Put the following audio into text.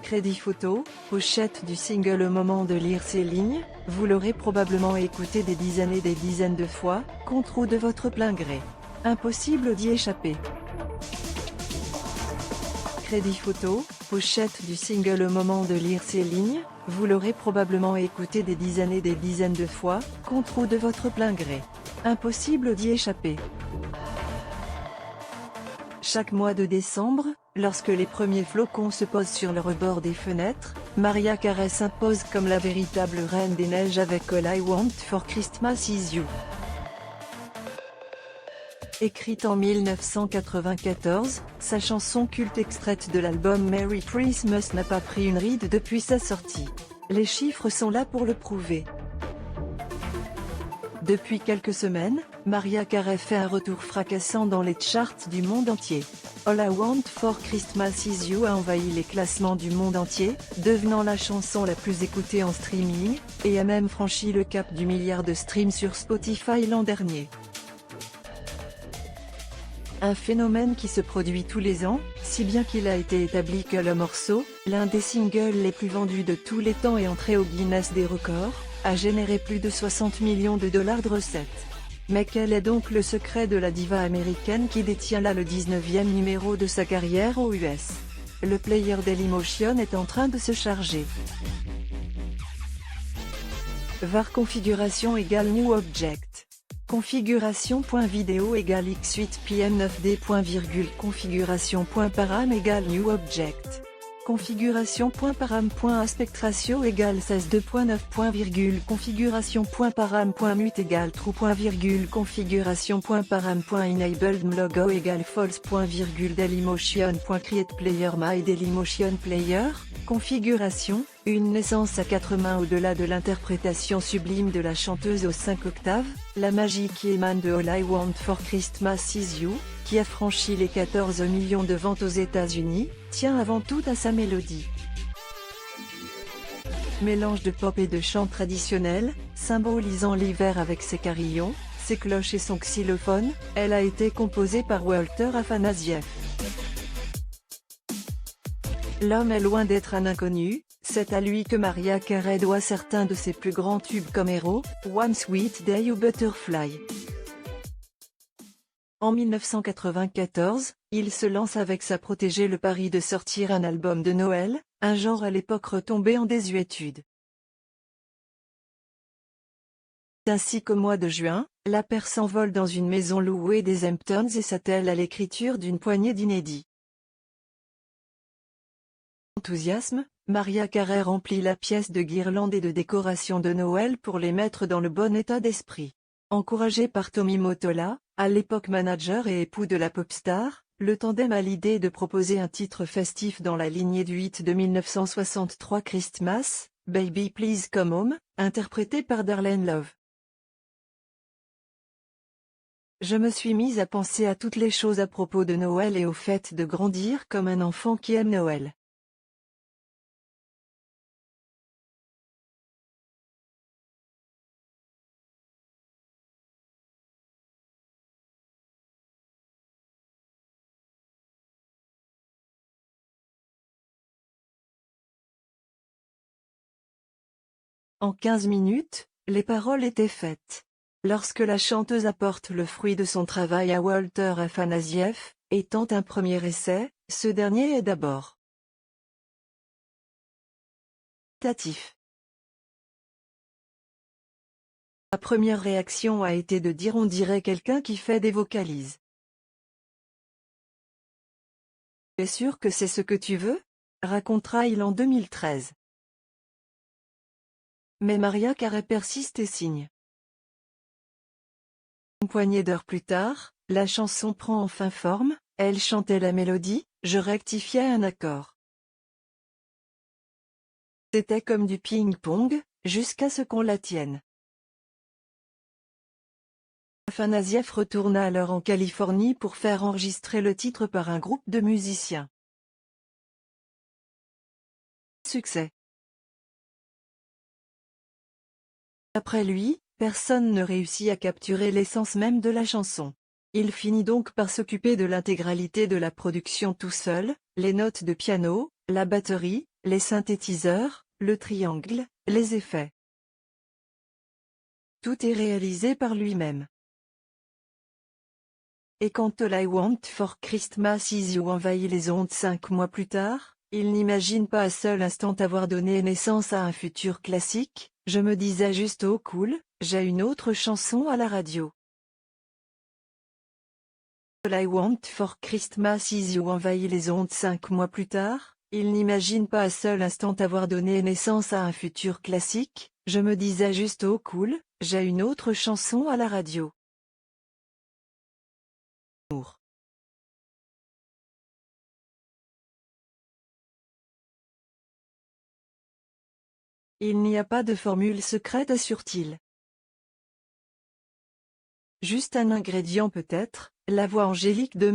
Crédit photo, pochette du single. Au moment de lire ces lignes, vous l'aurez probablement écouté des dizaines de fois, contre ou de votre plein gré. Impossible d'y échapper. Crédit photo, pochette du single. Au moment de lire ces lignes, vous l'aurez probablement écouté des dizaines de fois, contre ou de votre plein gré. Impossible d'y échapper. Chaque mois de décembre, lorsque les premiers flocons se posent sur le rebord des fenêtres, Mariah Carey s'impose comme la véritable reine des neiges avec All I Want for Christmas Is You. Écrite en 1994, sa chanson culte extraite de l'album Merry Christmas n'a pas pris une ride depuis sa sortie. Les chiffres sont là pour le prouver. Depuis quelques semaines, Mariah Carey fait un retour fracassant dans les charts du monde entier. All I Want for Christmas Is You a envahi les classements du monde entier, devenant la chanson la plus écoutée en streaming, et a même franchi le cap du milliard de streams sur Spotify l'an dernier. Un phénomène qui se produit tous les ans, si bien qu'il a été établi que le morceau, l'un des singles les plus vendus de tous les temps et entré au Guinness des records, a généré plus de 60 millions de dollars de recettes. Mais quel est donc le secret de la diva américaine qui détient là le 19e numéro de sa carrière aux US? Le player Dailymotion est en train de se charger. var configuration égale new object. Configuration.video égale x8pm9d. Configuration.param égale new object. Configuration.param.aspect-ratio égale 16:9. Configuration.param.mute égale true. Configuration.param.enabledMlogo égale false. Dailymotion.create-player my Dailymotion player. Configuration, une naissance à quatre mains au-delà de l'interprétation sublime de la chanteuse aux 5 octaves, la magie qui émane de All I Want for Christmas Is You, qui a franchi les 14 millions de ventes aux États-Unis, tient avant tout à sa mélodie. Mélange de pop et de chant traditionnel, symbolisant l'hiver avec ses carillons, ses cloches et son xylophone, elle a été composée par Walter Afanasieff. L'homme est loin d'être un inconnu, c'est à lui que Mariah Carey doit certains de ses plus grands tubes comme Hero, One Sweet Day ou Butterfly. En 1994, il se lance avec sa protégée le pari de sortir un album de Noël, un genre à l'époque retombé en désuétude. Ainsi qu'au mois de juin, la paire s'envole dans une maison louée des Hamptons et s'attelle à l'écriture d'une poignée d'inédits. Enthousiasme, Mariah Carey remplit la pièce de guirlandes et de décorations de Noël pour les mettre dans le bon état d'esprit. Encouragé par Tommy Mottola, à l'époque manager et époux de la pop star, le tandem a l'idée de proposer un titre festif dans la lignée du hit de 1963 Christmas, Baby Please Come Home, interprété par Darlene Love. Je me suis mise à penser à toutes les choses à propos de Noël et au fait de grandir comme un enfant qui aime Noël. En 15 minutes, les paroles étaient faites. Lorsque la chanteuse apporte le fruit de son travail à Walter Afanasieff, et tente un premier essai, ce dernier est d'abord tatif. La première réaction a été de dire on dirait quelqu'un qui fait des vocalises. Tu es sûr que c'est ce que tu veux? Racontera-t-il en 2013. Mais Mariah Carey persiste et signe. Une poignée d'heures plus tard, la chanson prend enfin forme, elle chantait la mélodie, je rectifiais un accord. C'était comme du ping-pong, jusqu'à ce qu'on la tienne. Afanasieff retourna alors en Californie pour faire enregistrer le titre par un groupe de musiciens. Succès. Après lui, personne ne réussit à capturer l'essence même de la chanson. Il finit donc par s'occuper de l'intégralité de la production tout seul, les notes de piano, la batterie, les synthétiseurs, le triangle, les effets. Tout est réalisé par lui-même. Et quand All I Want for Christmas Is You envahit les ondes 5 mois plus tard, il n'imagine pas un seul instant avoir donné naissance à un futur classique. Je me disais juste oh cool, j'ai une autre chanson à la radio. All I Want for Christmas Is You envahit les ondes 5 mois plus tard, il n'imagine pas un seul instant avoir donné naissance à un futur classique. Je me disais juste oh cool, j'ai une autre chanson à la radio. Il n'y a pas de formule secrète, assure-t-il. Juste un ingrédient peut-être, la voix angélique de